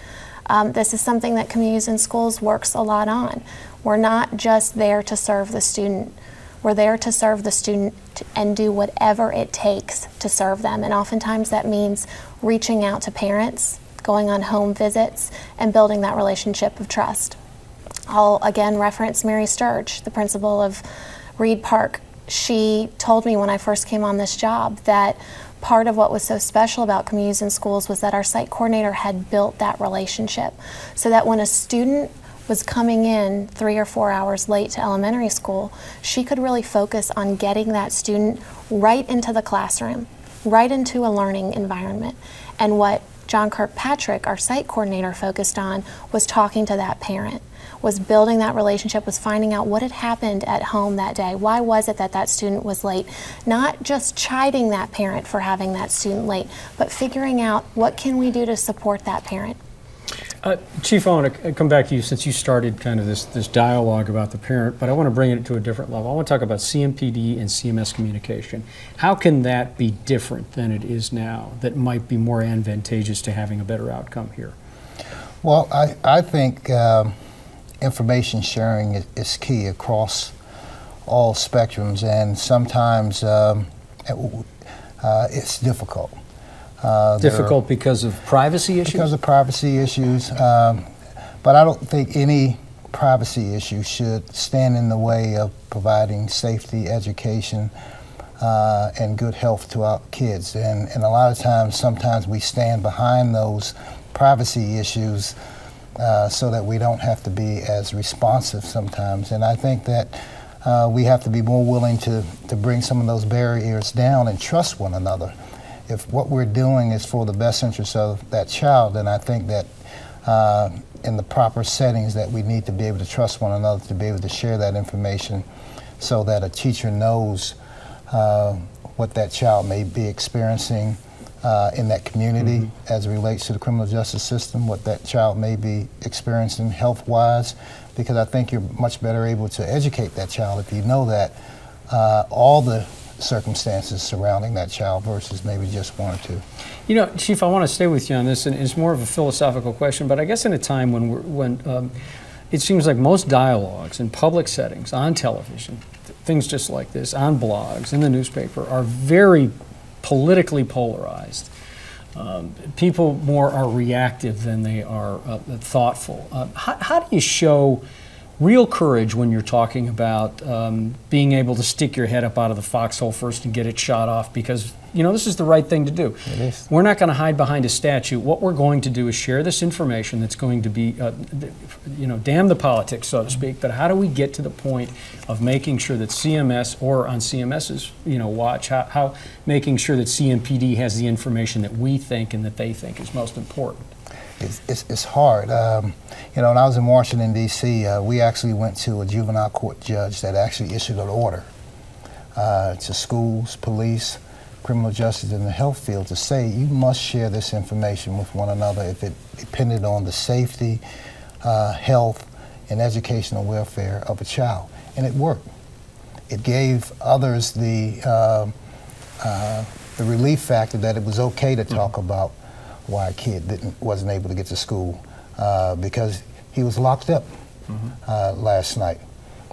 This is something that Communities in Schools works a lot on. We're not just there to serve the student. We're there to serve the student and do whatever it takes to serve them. And oftentimes that means reaching out to parents, going on home visits, and building that relationship of trust. I'll again reference Mary Sturge, the principal of Reed Park. She told me when I first came on this job that part of what was so special about Communities in Schools was that our site coordinator had built that relationship, so that when a student was coming in 3 or 4 hours late to elementary school, she could really focus on getting that student right into the classroom, right into a learning environment. And what John Kirkpatrick, our site coordinator, focused on was talking to that parent, was building that relationship, was finding out what had happened at home that day. Why was it that that student was late? Not just chiding that parent for having that student late, but figuring out what can we do to support that parent. Chief, I want to come back to you since you started kind of this dialogue about the parent, but I want to bring it to a different level. I want to talk about CMPD and CMS communication. How can that be different than it is now that might be more advantageous to having a better outcome here? Well, I think information sharing is key across all spectrums, and sometimes it's difficult. Difficult because of privacy issues? Because of privacy issues, but I don't think any privacy issue should stand in the way of providing safety, education, and good health to our kids. And a lot of times, sometimes we stand behind those privacy issues so that we don't have to be as responsive sometimes. And I think that we have to be more willing to bring some of those barriers down and trust one another. If what we're doing is for the best interest of that child, then I think that in the proper settings that we need to be able to trust one another, to be able to share that information so that a teacher knows what that child may be experiencing in that community as it relates to the criminal justice system, what that child may be experiencing health-wise, because I think you're much better able to educate that child if you know that all the circumstances surrounding that child versus maybe just one or two. You know, Chief, I want to stay with you on this, and it's more of a philosophical question, but I guess in a time when it seems like most dialogues in public settings, on television, things just like this, on blogs, in the newspaper, are very politically polarized. People more are reactive than they are thoughtful. How do you show real courage when you're talking about being able to stick your head up out of the foxhole first and get it shot off, because you know this is the right thing to do. It is. We're not going to hide behind a statute. What we're going to do is share this information that's going to be, you know, damn the politics, so to speak, but how do we get to the point of making sure that CMS, or on CMS's, you know, watch, how making sure that CMPD has the information that we think and that they think is most important? It's hard. You know, when I was in Washington, D.C., we actually went to a juvenile court judge that actually issued an order to schools, police, criminal justice, and the health field to say you must share this information with one another if it depended on the safety, health, and educational welfare of a child. And it worked. It gave others the relief factor that it was okay to talk about why a kid wasn't able to get to school because he was locked up last night.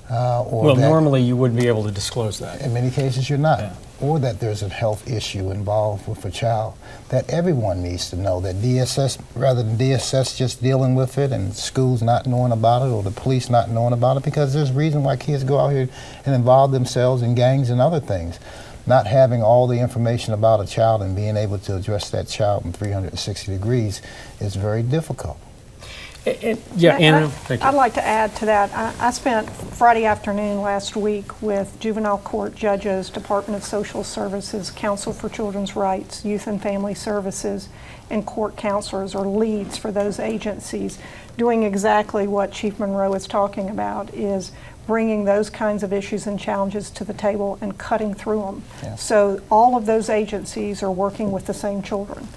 Well, normally you wouldn't be able to disclose that. In many cases you're not. Yeah. Or that there's a health issue involved with a child that everyone needs to know, that DSS, rather than DSS just dealing with it and schools not knowing about it or the police not knowing about it, because there's reason why kids go out here and involve themselves in gangs and other things. Not having all the information about a child and being able to address that child in 360 degrees is very difficult. Yeah, Anna, thank you. I'd like to add to that. I spent Friday afternoon last week with juvenile court judges, Department of Social Services, Council for Children's Rights, Youth and Family Services, and court counselors or leads for those agencies, doing exactly what Chief Monroe is talking about, is bringing those kinds of issues and challenges to the table and cutting through them. Yes. So all of those agencies are working with the same children,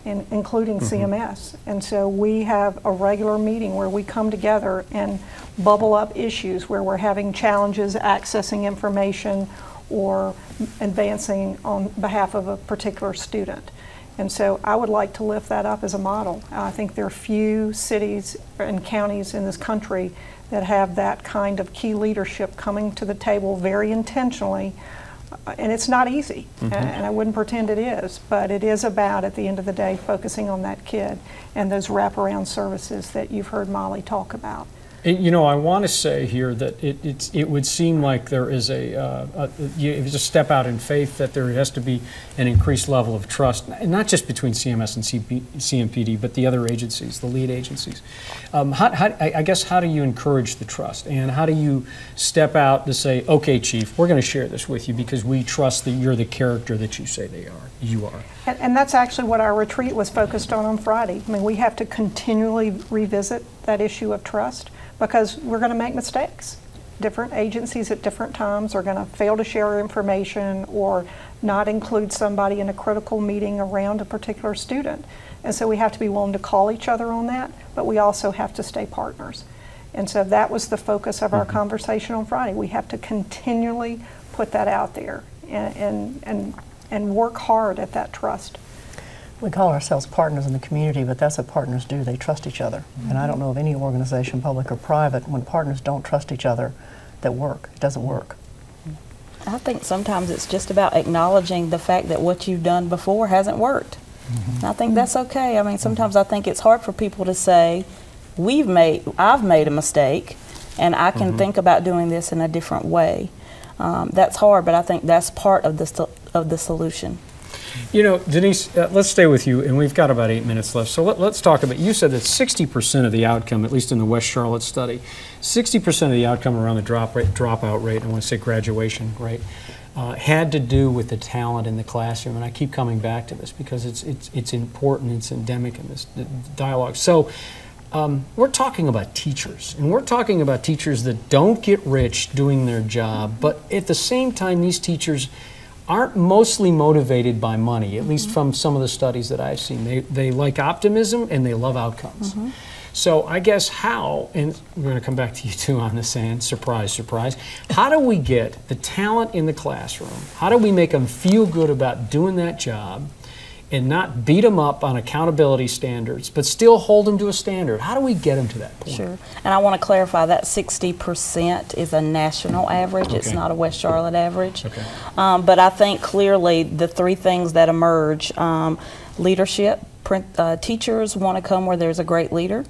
including CMS. And so we have a regular meeting where we come together and bubble up issues where we're having challenges accessing information or advancing on behalf of a particular student. And so I would like to lift that up as a model. I think there are few cities and counties in this country that have that kind of key leadership coming to the table very intentionally. And it's not easy, and I wouldn't pretend it is, but it is about, at the end of the day, focusing on that kid and those wraparound services that you've heard Molly talk about. You know, I want to say here that it would seem like there is it's a step out in faith that there has to be an increased level of trust, not just between CMS and CMPD, but the other agencies, the lead agencies. I guess, how do you encourage the trust, and how do you step out to say, okay, Chief, we're going to share this with you because we trust that you're the character that you say you are. And that's actually what our retreat was focused on Friday. I mean, we have to continually revisit that issue of trust, because we're going to make mistakes. Different agencies at different times are going to fail to share information or not include somebody in a critical meeting around a particular student. And so we have to be willing to call each other on that, but we also have to stay partners. And so that was the focus of our conversation on Friday. We have to continually put that out there and work hard at that trust. We call ourselves partners in the community, but that's what partners do. They trust each other. And I don't know of any organization, public or private, when partners don't trust each other, that work. It doesn't work. I think sometimes it's just about acknowledging the fact that what you've done before hasn't worked. And I think that's okay. I mean, sometimes I think it's hard for people to say, I've made a mistake, and I can think about doing this in a different way. That's hard, but I think that's part of the solution. You know, Denise, let's stay with you, and we've got about 8 minutes left. So let's talk about, you said that 60% of the outcome, at least in the West Charlotte study, 60% of the outcome around the dropout rate, I want to say graduation rate, had to do with the talent in the classroom. And I keep coming back to this because it's important, it's endemic in this dialogue. So we're talking about teachers, and we're talking about teachers that don't get rich doing their job, but at the same time, these teachers aren't mostly motivated by money, at least from some of the studies that I've seen. They like optimism and they love outcomes. So I guess how, and we're going to come back to you too on this end, surprise, surprise, how do we get the talent in the classroom? How do we make them feel good about doing that job and not beat them up on accountability standards, but still hold them to a standard? How do we get them to that point? Sure. And I want to clarify that 60% is a national average. Okay. It's not a West Charlotte average. Okay. But I think clearly the three things that emerge, leadership, teachers want to come where there's a great leader.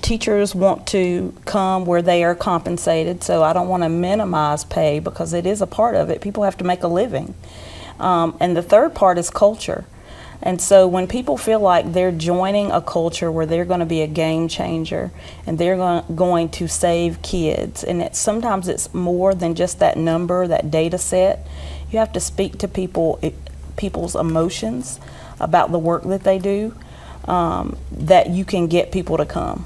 Teachers want to come where they are compensated, so I don't want to minimize pay because it is a part of it. People have to make a living. And the third part is culture. And so when people feel like they're joining a culture where they're going to be a game changer and they're going to save kids, and sometimes it's more than just that number, that data set. You have to speak to people's emotions about the work that they do, that you can get people to come.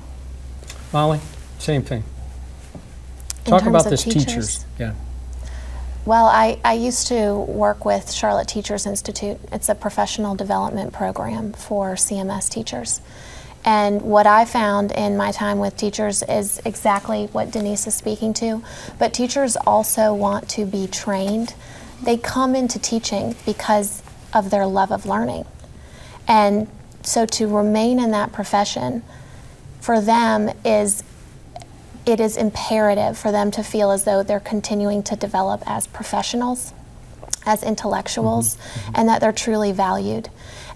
Molly, same thing. Talk about this teachers. Yeah. Well, I used to work with Charlotte Teachers Institute. It's a professional development program for CMS teachers. And what I found in my time with teachers is exactly what Denise is speaking to. But teachers also want to be trained. They come into teaching because of their love of learning. And so to remain in that profession, for them it is imperative for them to feel as though they're continuing to develop as professionals, as intellectuals, and that they're truly valued.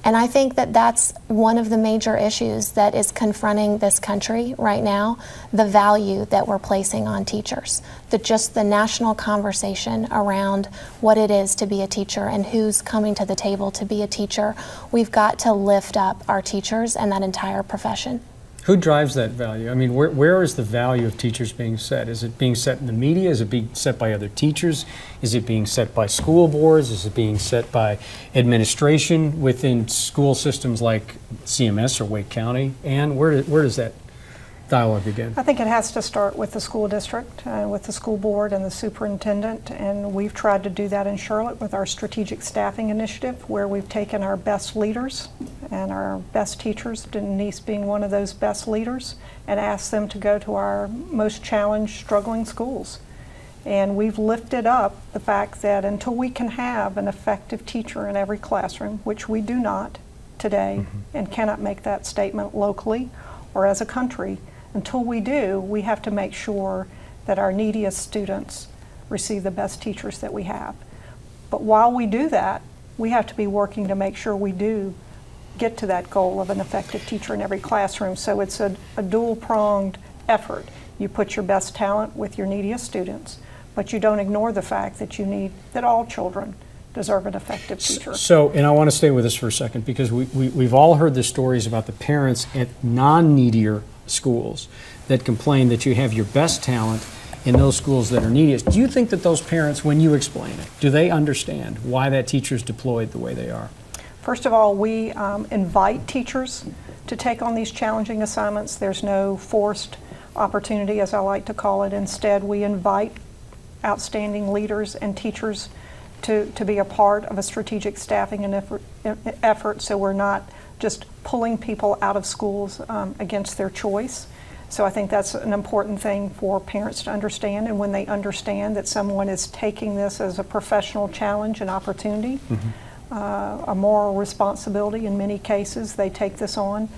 And I think that that's one of the major issues that is confronting this country right now, the value that we're placing on teachers. Just the national conversation around what it is to be a teacher and who's coming to the table to be a teacher. We've got to lift up our teachers and that entire profession. Who drives that value? I mean, where is the value of teachers being set? Is it being set in the media? Is it being set by other teachers? Is it being set by school boards? Is it being set by administration within school systems like CMS or Wake County? And where does that dialogue begin? I think it has to start with the school district, with the school board and the superintendent, and we've tried to do that in Charlotte with our strategic staffing initiative, where we've taken our best leaders and our best teachers, Denise being one of those best leaders, and asked them to go to our most challenged, struggling schools. And we've lifted up the fact that until we can have an effective teacher in every classroom, which we do not today, and cannot make that statement locally or as a country, until we do, we have to make sure that our neediest students receive the best teachers that we have. But while we do that, we have to be working to make sure we do get to that goal of an effective teacher in every classroom. So it's a dual-pronged effort. You put your best talent with your neediest students, but you don't ignore the fact that all children deserve an effective teacher. So, and I want to stay with this for a second, because we've all heard the stories about the parents at non-needier schools that complain that you have your best talent in those schools that are neediest. Do you think that those parents, when you explain it, do they understand why that teacher is deployed the way they are? First of all, we invite teachers to take on these challenging assignments. There's no forced opportunity, as I like to call it. Instead, we invite outstanding leaders and teachers to be a part of a strategic staffing and effort, so we're not just pulling people out of schools against their choice. So I think that's an important thing for parents to understand, and when they understand that someone is taking this as a professional challenge and opportunity, a moral responsibility in many cases, they take this on,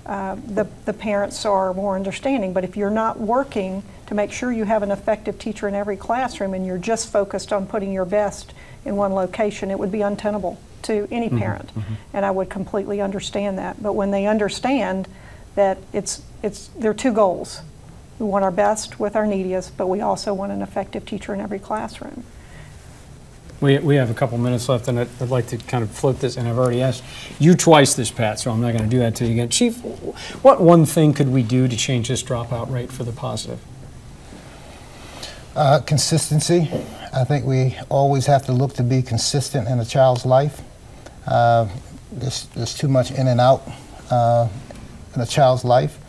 the parents are more understanding. But if you're not working to make sure you have an effective teacher in every classroom and you're just focused on putting your best in one location, it would be untenable to any parent, and I would completely understand that. But when they understand that there are two goals. We want our best with our neediest, but we also want an effective teacher in every classroom. We have a couple minutes left, and I'd like to kind of float this, and I've already asked you twice this, Pat, so I'm not going to do that to you again. Chief, what one thing could we do to change this dropout rate for the positive? Consistency. I think we always have to look to be consistent in a child's life. There's too much in and out in a child's life.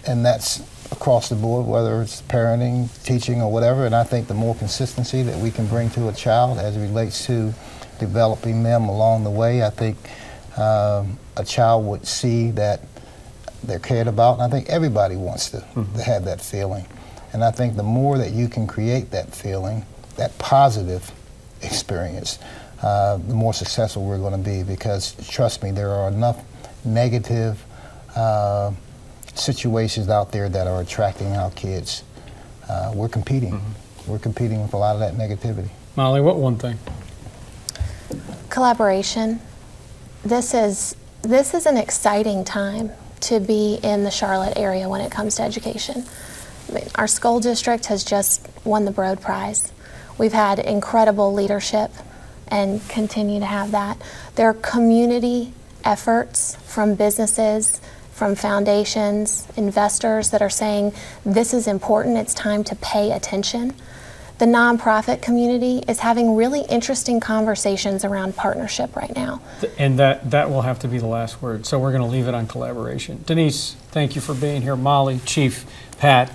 and that's across the board, whether it's parenting, teaching, or whatever. And I think the more consistency that we can bring to a child as it relates to developing them along the way, I think a child would see that they're cared about. And I think everybody wants to have that feeling. And I think the more that you can create that feeling, that positive experience, the more successful we're going to be. Because trust me, there are enough negative situations out there that are attracting our kids. We're competing. We're competing with a lot of that negativity. Molly, what one thing? Collaboration. This is an exciting time to be in the Charlotte area when it comes to education. I mean, our school district has just won the Broad Prize. We've had incredible leadership and continue to have that. There are community efforts from businesses, from foundations, investors that are saying this is important, it's time to pay attention. The nonprofit community is having really interesting conversations around partnership right now. And that will have to be the last word. So we're going to leave it on collaboration. Denise, thank you for being here. Molly, Chief, Pat,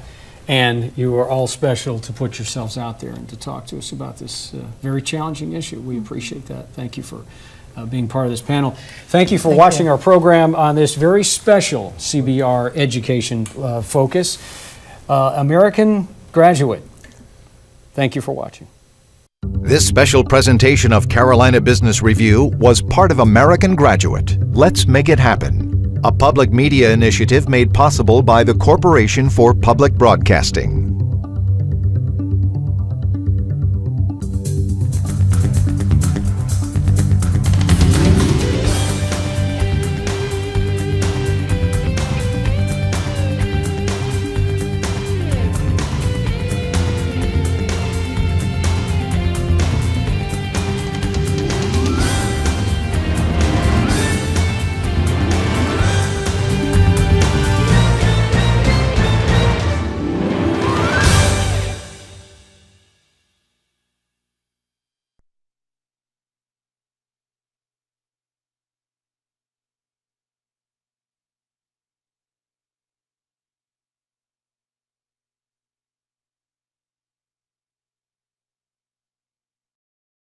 and you are all special to put yourselves out there and to talk to us about this very challenging issue. We appreciate that. Thank you for being part of this panel. Thank you for watching our program on this very special CBR education focus. American Graduate. Thank you for watching. This special presentation of Carolina Business Review was part of American Graduate. Let's make it happen. A public media initiative made possible by the Corporation for Public Broadcasting.